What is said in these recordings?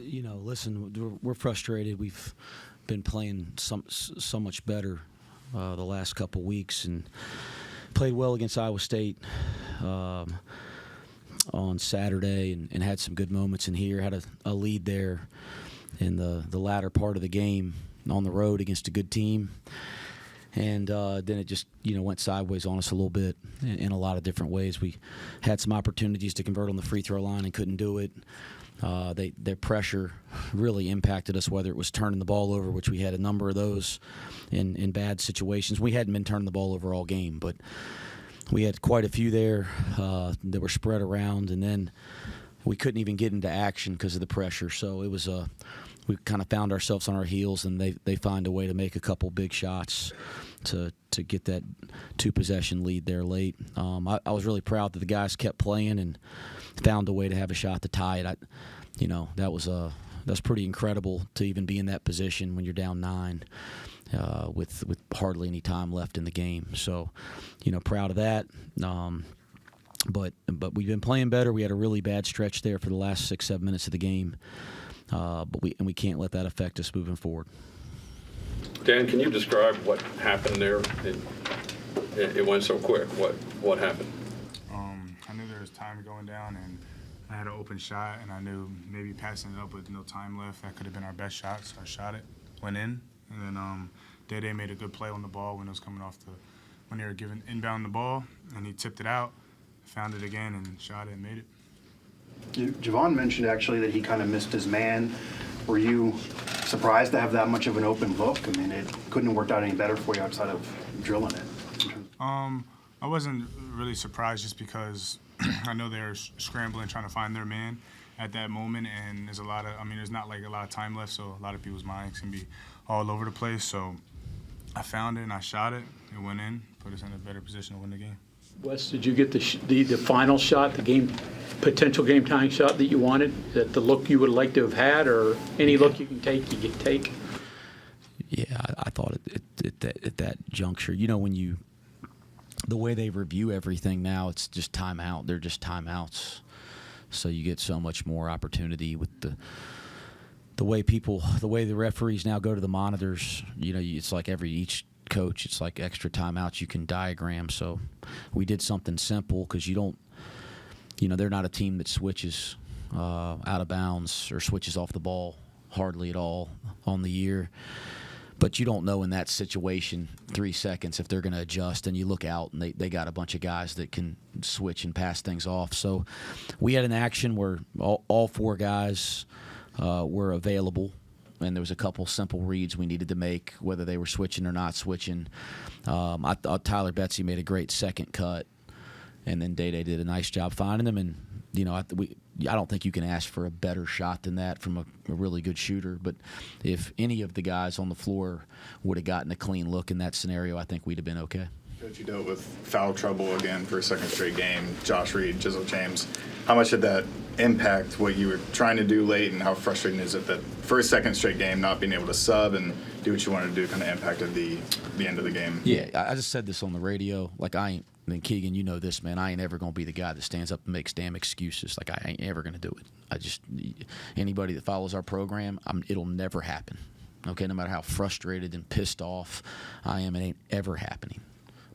Listen, we're frustrated. We've been playing so much better the last couple weeks and played well against Iowa State on Saturday and had some good moments in here. Had a lead there in the latter part of the game on the road against a good team. And then it just, went sideways on us a little bit in a lot of different ways. We had some opportunities to convert on the free throw line and couldn't do it. Their pressure really impacted us, whether it was turning the ball over, which we had a number of those in bad situations. We hadn't been turning the ball over all game, but we had quite a few there that were spread around, and then we couldn't even get into action because of the pressure. So it was we kind of found ourselves on our heels, and they find a way to make a couple big shots to get that 2-possession lead there late. I was really proud that the guys kept playing and found a way to have a shot to tie it. That's pretty incredible to even be in that position when you're down 9 with hardly any time left in the game. So, proud of that. But we've been playing better. We had a really bad stretch there for the last 6-7 minutes of the game. But we can't let that affect us moving forward. Dan, can you describe what happened there? It went so quick. What happened? I knew there was time going down, and I had an open shot, and I knew maybe passing it up with no time left, that could have been our best shot, so I shot it, went in, and then Day made a good play on the ball when it was coming off when they were giving inbound the ball, and he tipped it out, found it again, and shot it and made it. Javon mentioned actually that he kind of missed his man. Were you surprised to have that much of an open look? I mean, it couldn't have worked out any better for you outside of drilling it. I wasn't really surprised just because I know they're scrambling, trying to find their man at that moment, and there's not like a lot of time left, so a lot of people's minds can be all over the place. So I found it and I shot it. It went in, put us in a better position to win the game. Wes, did you get the final shot, the potential game-tying shot that you wanted? Is that the look you would like to have had, or any look you can take, you can take? Yeah, I thought at that juncture, when the way they review everything now, it's just timeout. They're just timeouts, so you get so much more opportunity with the way the referees now go to the monitors. It's like each coach, it's like extra timeouts you can diagram. So we did something simple because they're not a team that switches out of bounds or switches off the ball hardly at all on the year. But you don't know in that situation 3 seconds if they're going to adjust, and you look out and they got a bunch of guys that can switch and pass things off. So we had an action where all 4 guys were available, and there was a couple simple reads we needed to make, whether they were switching or not switching. I thought Tyler Betsy made a great second cut, and then Day did a nice job finding them. And I don't think you can ask for a better shot than that from a really good shooter. But if any of the guys on the floor would have gotten a clean look in that scenario, I think we'd have been okay. Coach, you dealt with foul trouble again for a second straight game. Josh Reed, Jizzle James. How much did that impact what you were trying to do late, and how frustrating is it that for a second straight game not being able to sub and do what you wanted to do kind of impacted the end of the game? Yeah, I just said this on the radio. And Keegan, you know this, man. I ain't ever going to be the guy that stands up and makes damn excuses. I ain't ever going to do it. Anybody that follows our program, it'll never happen. Okay, no matter how frustrated and pissed off I am, it ain't ever happening.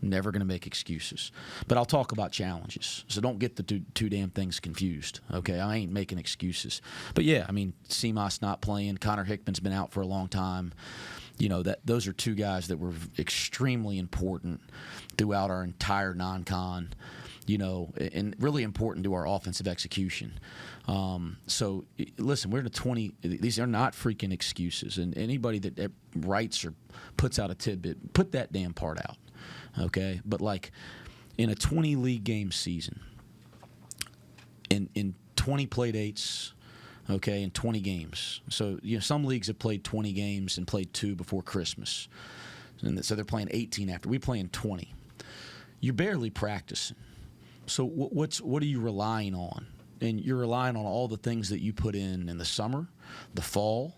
Never going to make excuses. But I'll talk about challenges. So don't get the two damn things confused. Okay, I ain't making excuses. But yeah, Seamoss not playing. Connor Hickman's been out for a long time. Those are 2 guys that were extremely important throughout our entire non-con, and really important to our offensive execution. So listen, we're at 20. These are not freaking excuses. And anybody that writes or puts out a tidbit, put that damn part out. Okay, but in a 20 league game season, in 20 play dates, okay, in 20 games. So some leagues have played 20 games and played 2 before Christmas, and so they're playing 18 after. We play in 20. You're barely practicing. So what are you relying on? And you're relying on all the things that you put in the summer, the fall,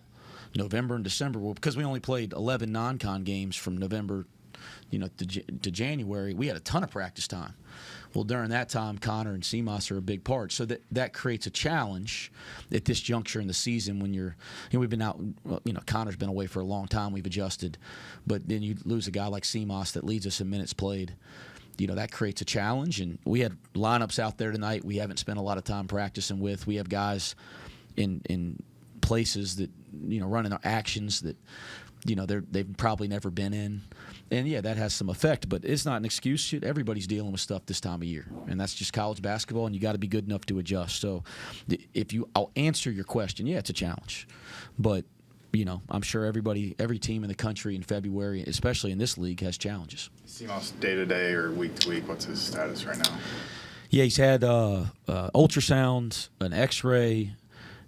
November and December. Well, because we only played 11 non-con games from November to January, we had a ton of practice time. Well, during that time, Connor and Seamoss are a big part. So that creates a challenge at this juncture in the season when we've been out, Connor's been away for a long time. We've adjusted. But then you lose a guy like Seamoss that leads us in minutes played. That creates a challenge. And we had lineups out there tonight we haven't spent a lot of time practicing with. We have guys in places that, running actions that, they've probably never been in. And, yeah, that has some effect, but it's not an excuse. Everybody's dealing with stuff this time of year, and that's just college basketball, and you got to be good enough to adjust. So I'll answer your question. Yeah, it's a challenge. But, I'm sure every team in the country in February, especially in this league, has challenges. Seamoss day-to-day or week-to-week, what's his status right now? Yeah, he's had ultrasound, an X-ray,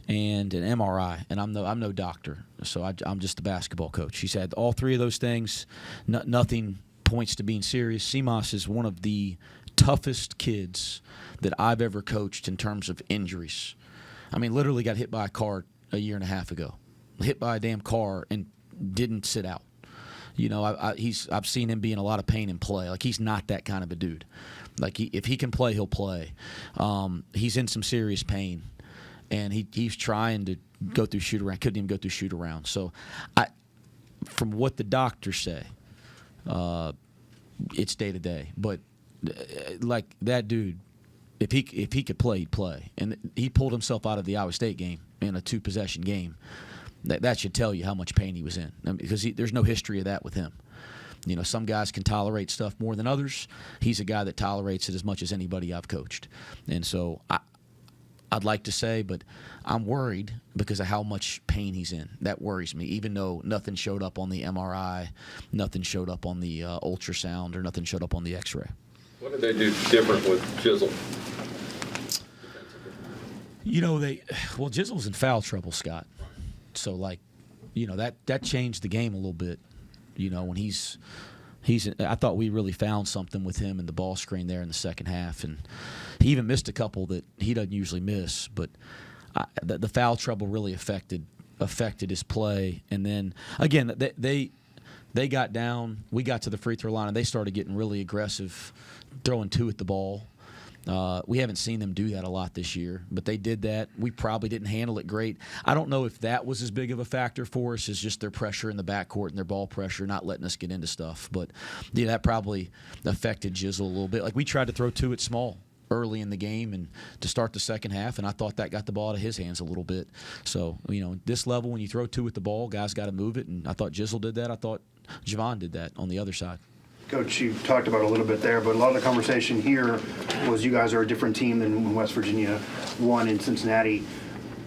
and an MRI, and I'm no doctor, so I'm just a basketball coach. He's had all three of those things. Nothing points to being serious. Seamoss is one of the toughest kids that I've ever coached in terms of injuries. I mean, literally got hit by a car a year and a half ago. Hit by a damn car and didn't sit out. I've seen him be in a lot of pain in play. Like, he's not that kind of a dude. Like, if he can play, he'll play. He's in some serious pain. And he's trying to go through shoot around. Couldn't even go through shoot around. So, from what the doctors say, it's day to day. But like that dude, if he could play, he'd play. And he pulled himself out of the Iowa State game in a 2-possession game. That should tell you how much pain he was in, because there's no history of that with him. Some guys can tolerate stuff more than others. He's a guy that tolerates it as much as anybody I've coached. And so I'd like to say, but I'm worried because of how much pain he's in. That worries me, even though nothing showed up on the MRI, nothing showed up on the ultrasound, or nothing showed up on the X-ray. What did they do different with Jizzle? Jizzle's in foul trouble, Scott. So, that changed the game a little bit. When I thought we really found something with him in the ball screen there in the second half, and he even missed a couple that he doesn't usually miss. But the foul trouble really affected his play. And then again, they got down. We got to the free throw line, and they started getting really aggressive, throwing two at the ball. We haven't seen them do that a lot this year, but they did that. We probably didn't handle it great. I don't know if that was as big of a factor for us as just their pressure in the backcourt and their ball pressure, not letting us get into stuff. But yeah, that probably affected Jizzle a little bit. Like, we tried to throw two at small early in the game and to start the second half, and I thought that got the ball out of his hands a little bit. So, this level, when you throw two at the ball, guys got to move it, and I thought Jizzle did that. I thought Javon did that on the other side. Coach, you talked about it a little bit there, but a lot of the conversation here was you guys are a different team than when West Virginia won in Cincinnati.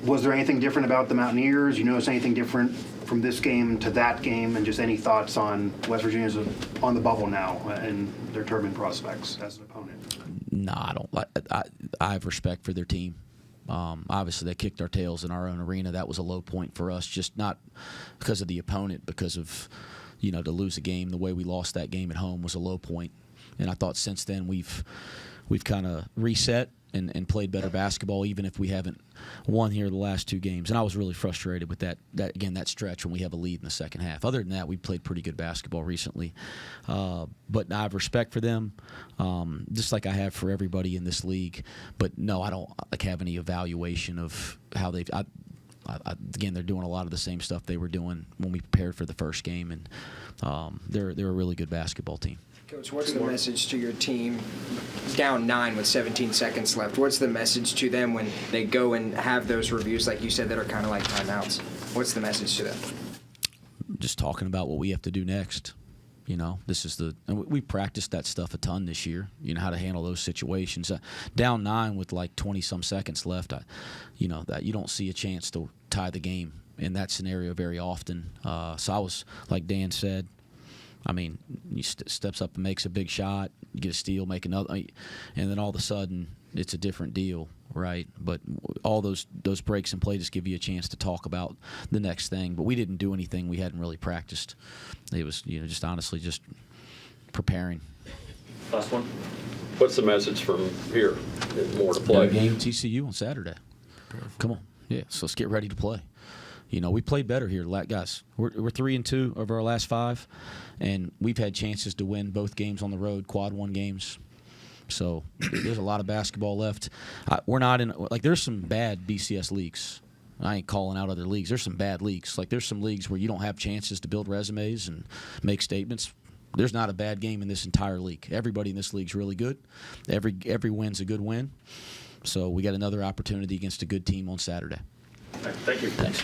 Was there anything different about the Mountaineers? You notice anything different from this game to that game, and just any thoughts on West Virginia's on the bubble now and their turbulent prospects as an opponent? No, I don't. I have respect for their team. Obviously, they kicked our tails in our own arena. That was a low point for us, just not because of the opponent, because of to lose a game the way we lost that game at home was a low point. And I thought since then we've kind of reset and played better basketball, even if we haven't won here the last two games. And I was really frustrated with that stretch when we have a lead in the second half. Other than that, we played pretty good basketball recently. But I have respect for them, just like I have for everybody in this league. But no, I don't have any evaluation of how they've. Again, they're doing a lot of the same stuff they were doing when we prepared for the first game, and they're a really good basketball team. Coach, what's the message to your team down 9 with 17 seconds left? What's the message to them when they go and have those reviews, like you said, that are kind of like timeouts? What's the message to them? Just talking about what we have to do next. This is and we practiced that stuff a ton this year. How to handle those situations. Down 9 with like 20-some seconds left. That you don't see a chance to tie the game in that scenario very often. So I was, like Dan said, he steps up and makes a big shot, get a steal, make another, and then all of a sudden it's a different deal, right? But all those breaks in play just give you a chance to talk about the next thing. But we didn't do anything we hadn't really practiced. It was just honestly just preparing. Last one. What's the message from here? More to play. Game TCU on Saturday. Come on, yeah. So let's get ready to play. We played better here, guys. We're 3-2 of our last 5, and we've had chances to win both games on the road, quad 1 games. So there's a lot of basketball left. We're not in – like there's some bad BCS leagues. I ain't calling out other leagues. There's some bad leagues. Like there's some leagues where you don't have chances to build resumes and make statements. There's not a bad game in this entire league. Everybody in this league's really good. Every win's a good win. So we got another opportunity against a good team on Saturday. Thank you. Thanks.